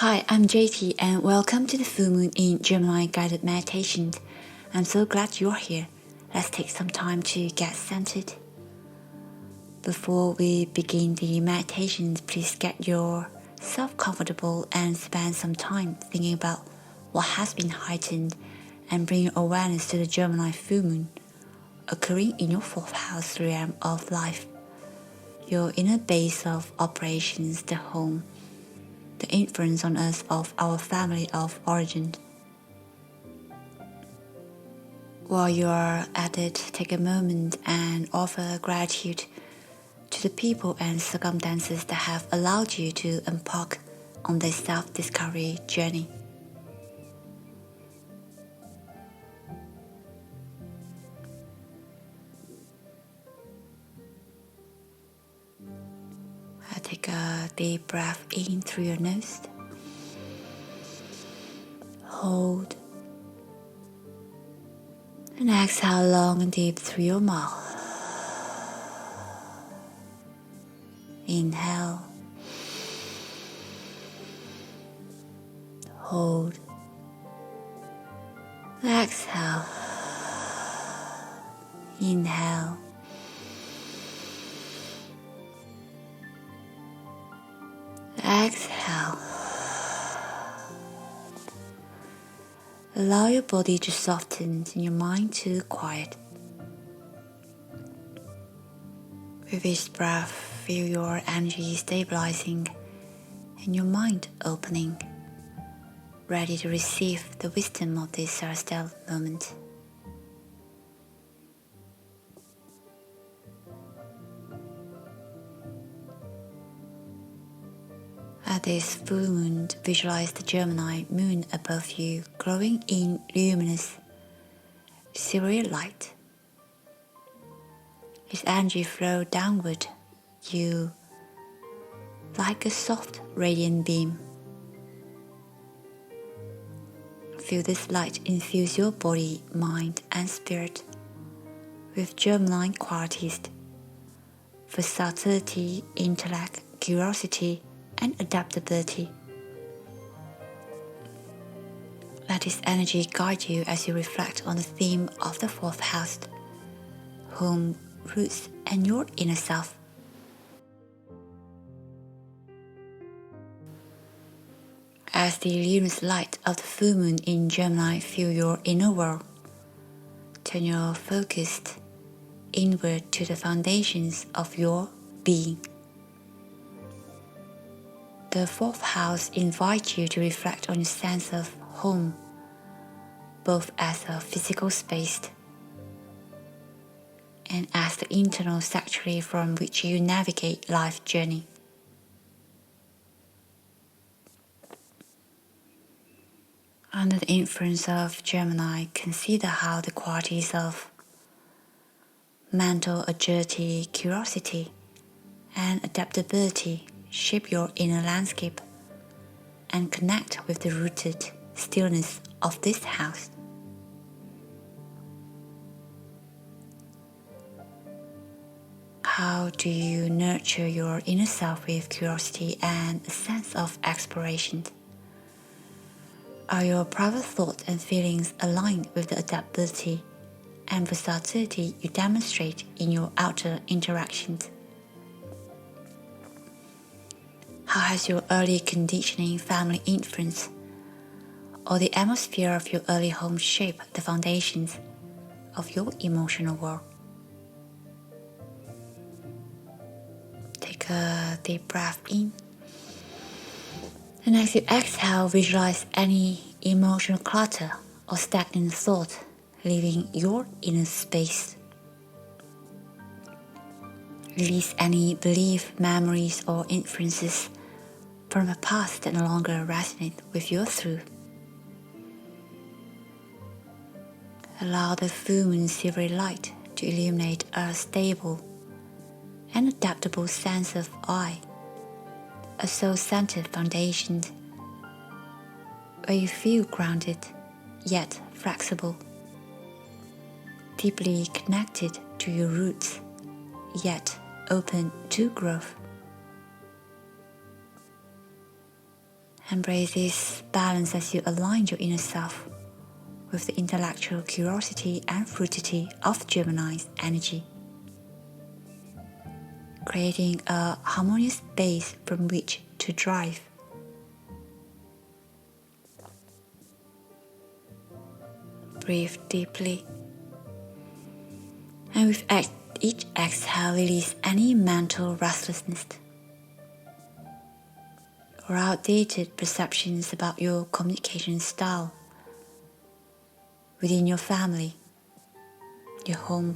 Hi, I'm JT and welcome to the Full Moon in Gemini Guided Meditation. I'm so glad you're here. Let's take some time to get centered. Before we begin the meditations, please get yourself comfortable and spend some time thinking about what has been heightened and bring your awareness to the Gemini Full Moon, occurring in your 4th house realm of life, your inner base of operations, the home, the influence on us of our family of origin. While you are at it, take a moment and offer gratitude to the people and circumstances that have allowed you to embark on this self-discovery journey. Take a deep breath in through your nose. Hold. And exhale long and deep through your mouth. Inhale. Hold. Exhale. Inhale. Exhale. Allow your body to soften and your mind to quiet. With each breath, feel your energy stabilizing and your mind opening, ready to receive the wisdom of this celestial moment. At this full moon, visualize the Gemini moon above you, glowing in luminous, silvery light. Its energy flow downward, you like a soft, radiant beam. Feel this light infuse your body, mind, and spirit with Gemini qualities: versatility, intellect, curiosity, and adaptability. Let this energy guide you as you reflect on the theme of the 4th house, home, roots, and your inner self. As the luminous light of the full moon in Gemini fill your inner world, turn your focus inward to the foundations of your being. The 4th house invites you to reflect on your sense of home, both as a physical space and as the internal sanctuary from which you navigate life's journey. Under the influence of Gemini, consider how the qualities of mental agility, curiosity, and adaptability shape your inner landscape and connect with the rooted stillness of this house. How do you nurture your inner self with curiosity and a sense of exploration? Are your private thoughts and feelings aligned with the adaptability and versatility you demonstrate in your outer interactions? How has your early conditioning, family influence, or the atmosphere of your early home shaped the foundations of your emotional world? Take a deep breath in. And as you exhale, visualize any emotional clutter or stagnant thought leaving your inner space. Release any belief, memories, or influences from a past that no longer resonate with your truth. Allow the full moon silvery light to illuminate a stable and adaptable sense of I, a soul-centered foundation where you feel grounded yet flexible, deeply connected to your roots yet open to growth. Embrace this balance as you align your inner self with the intellectual curiosity and fluidity of Gemini's energy, creating a harmonious base from which to drive. Breathe deeply, and with each exhale, release any mental restlessness or outdated perceptions about your communication style within your family, your home,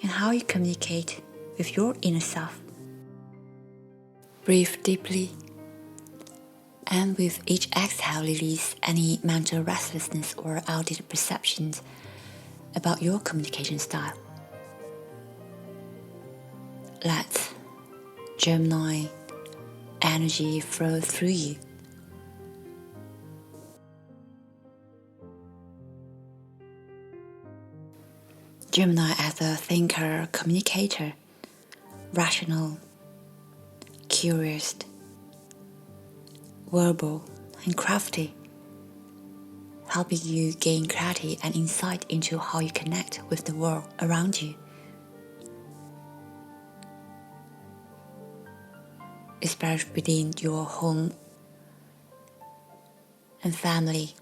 and how you communicate with your inner self. Breathe deeply, and with each exhale, release any mental restlessness or outdated perceptions about your communication style. Let Gemini energy flow through you. Gemini as a thinker, communicator, rational, curious, verbal, and crafty, helping you gain clarity and insight into how you connect with the world around you. Especially within your home and family,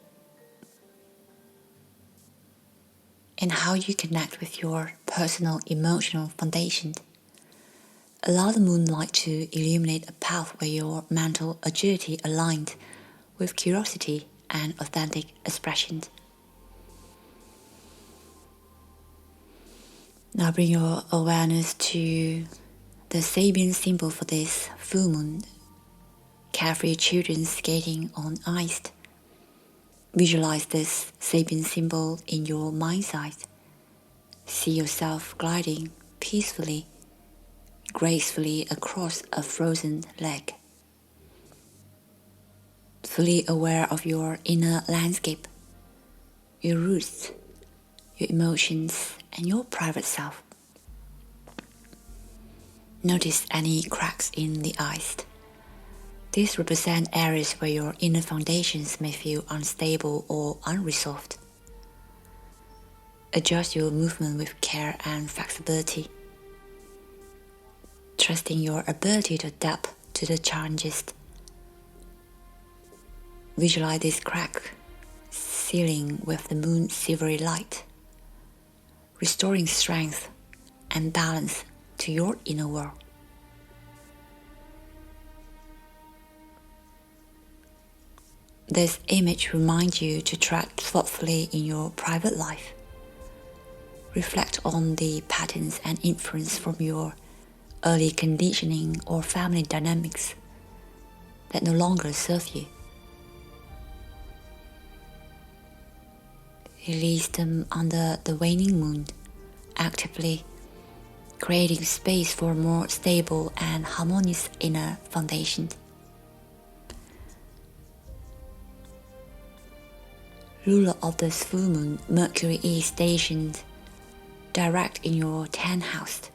and how you connect with your personal emotional foundation. Allow the moonlight to illuminate a path where your mental agility aligned with curiosity and authentic expression. Now bring your awareness to the Sabian symbol for this full moon. Carefree children skating on ice. Visualize this Sabian symbol in your mind's eye. See yourself gliding peacefully, gracefully across a frozen lake. Fully aware of your inner landscape, your roots, your emotions, and your private self. Notice any cracks in the ice. These represent areas where your inner foundations may feel unstable or unresolved. Adjust your movement with care and flexibility, trusting your ability to adapt to the challenges. Visualize this crack sealing with the moon's silvery light, restoring strength and balance to your inner world. This image reminds you to tread thoughtfully in your private life. Reflect on the patterns and influence from your early conditioning or family dynamics that no longer serve you. Release them under the waning moon, actively creating space for a more stable and harmonious inner foundation. Ruler of this full moon, Mercury is stationed direct in your 10th house,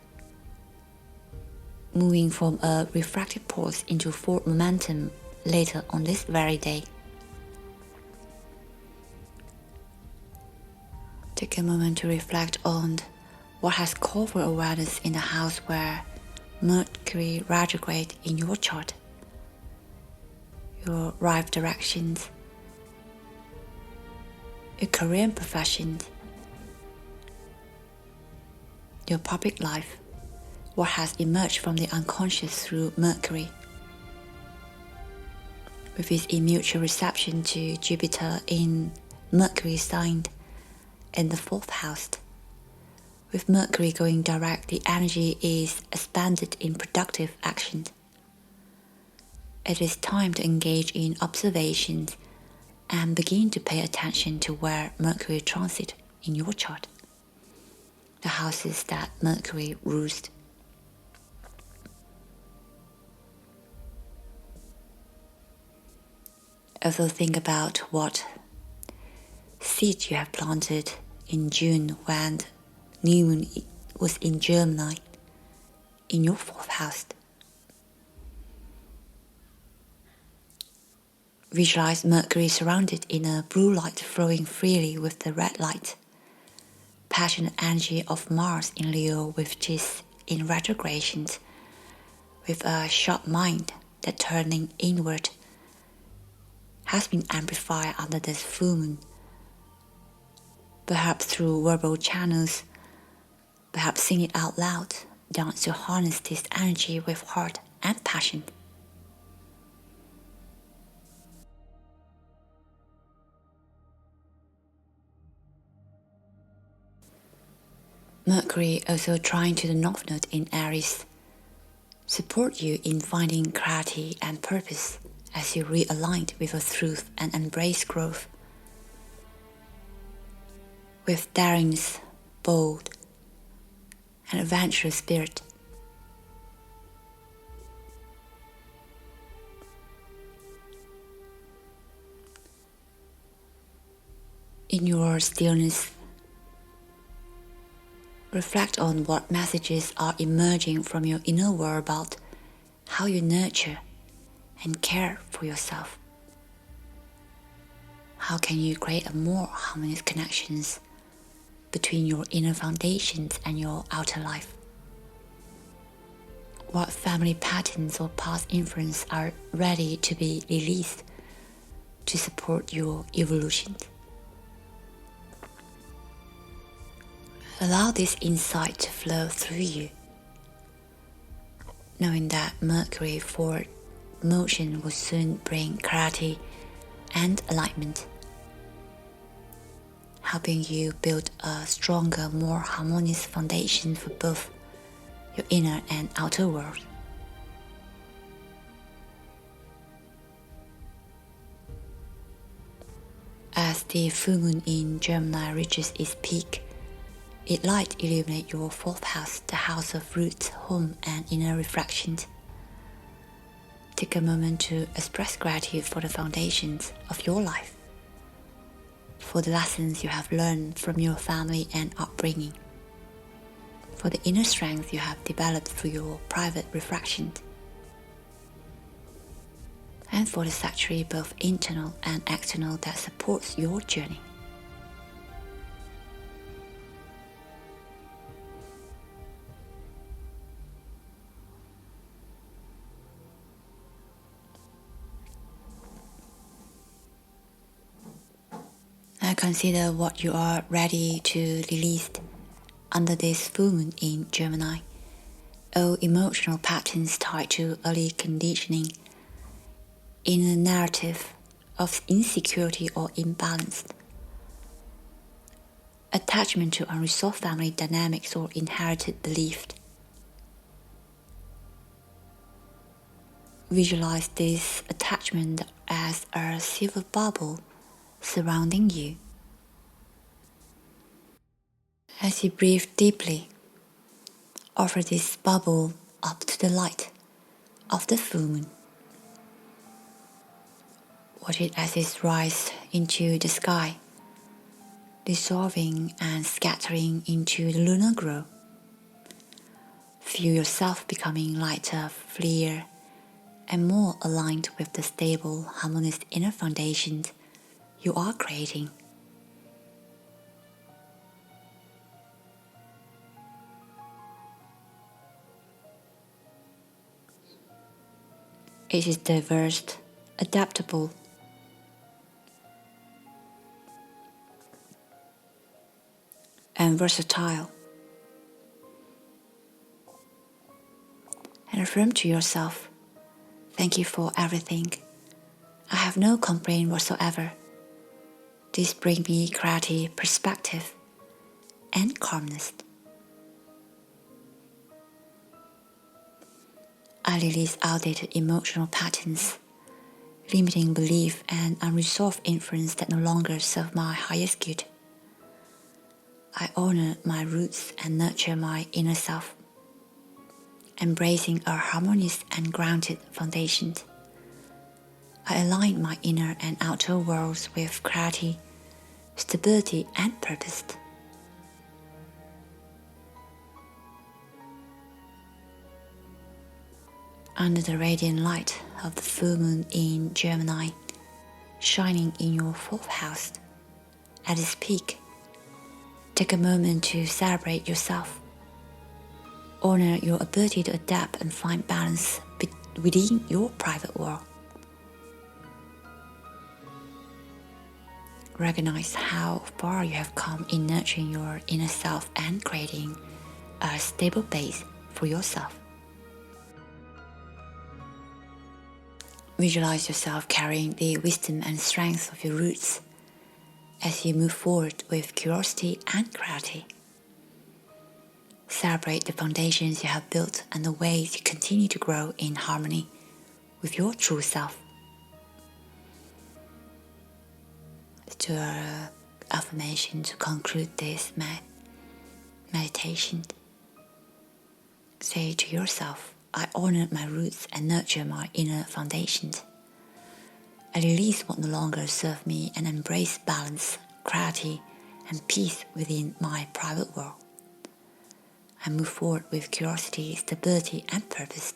moving from a refracted pulse into full momentum later on this very day. Take a moment to reflect on what has called for awareness in the house where Mercury retrograde in your chart, your life directions, your career and profession, your public life, what has emerged from the unconscious through Mercury. With its mutual reception to Jupiter in Mercury sign in the 4th house. With Mercury going direct, the energy is expanded in productive action. It is time to engage in observations and begin to pay attention to where Mercury transits in your chart, the houses that Mercury rules. Also think about what seed you have planted in June when new moon was in Gemini in your 4th house. Visualize Mercury surrounded in a blue light flowing freely with the red light. Passionate energy of Mars in Leo, which is in retrogration, with a sharp mind that turning inward, has been amplified under this full moon, perhaps through verbal channels, perhaps sing it out loud, dance to harness this energy with heart and passion. Mercury, also trying to the North Node in Aries, support you in finding clarity and purpose as you realign with your truth and embrace growth. With daringness, bold, and adventurous spirit. In your stillness, reflect on what messages are emerging from your inner world about how you nurture and care for yourself. How can you create a more harmonious connections between your inner foundations and your outer life? What family patterns or past influence are ready to be released to support your evolution? Allow this insight to flow through you, knowing that Mercury forward motion will soon bring clarity and alignment, helping you build a stronger, more harmonious foundation for both your inner and outer world. As the full moon in Gemini reaches its peak, it light illuminate your fourth house, the house of roots, home, and inner reflections. Take a moment to express gratitude for the foundations of your life, for the lessons you have learned from your family and upbringing, for the inner strength you have developed through your private reflection, and for the sanctuary both internal and external that supports your journey. Now consider what you are ready to release under this full moon in Gemini. All emotional patterns tied to early conditioning, in a narrative of insecurity or imbalance, attachment to unresolved family dynamics or inherited beliefs. Visualize this attachment as a silver bubble surrounding you. As you breathe deeply, offer this bubble up to the light of the full moon. Watch it as it rises into the sky, dissolving and scattering into the lunar glow. Feel yourself becoming lighter, freer, and more aligned with the stable, harmonious inner foundation you are creating. It is diverse, adaptable, and versatile. And affirm to yourself, thank you for everything. I have no complaint whatsoever. This brings me clarity, perspective, and calmness. I release outdated emotional patterns, limiting belief and unresolved influence that no longer serve my highest good. I honor my roots and nurture my inner self, embracing a harmonious and grounded foundation. I align my inner and outer worlds with clarity, stability, and purpose. Under the radiant light of the full moon in Gemini, shining in your 4th house. At its peak, take a moment to celebrate yourself. Honor your ability to adapt and find balance within your private world. Recognize how far you have come in nurturing your inner self and creating a stable base for yourself. Visualize yourself carrying the wisdom and strength of your roots as you move forward with curiosity and clarity. Celebrate the foundations you have built and the ways you continue to grow in harmony with your true self. To our affirmation to conclude this meditation. Say to yourself, I honor my roots and nurture my inner foundations. I release what no longer serves me and embrace balance, clarity, and peace within my private world. I move forward with curiosity, stability, and purpose.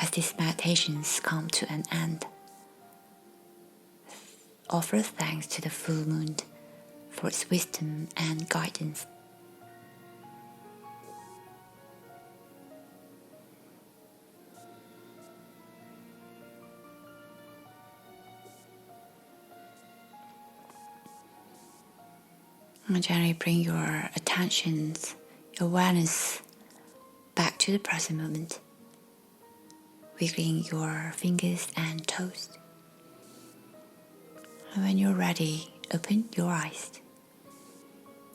As these meditations come to an end, offer thanks to the full moon for its wisdom and guidance. And gently bring your attentions, your awareness back to the present moment, wiggling your fingers and toes. And when you're ready, open your eyes.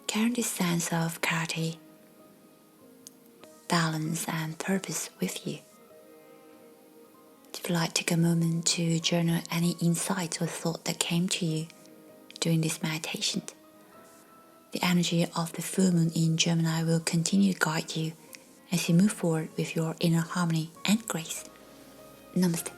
Carry this sense of clarity, balance, and purpose with you. If you like, take a moment to journal any insights or thought that came to you during this meditation. The energy of the full moon in Gemini will continue to guide you as you move forward with your inner harmony and grace. Namaste.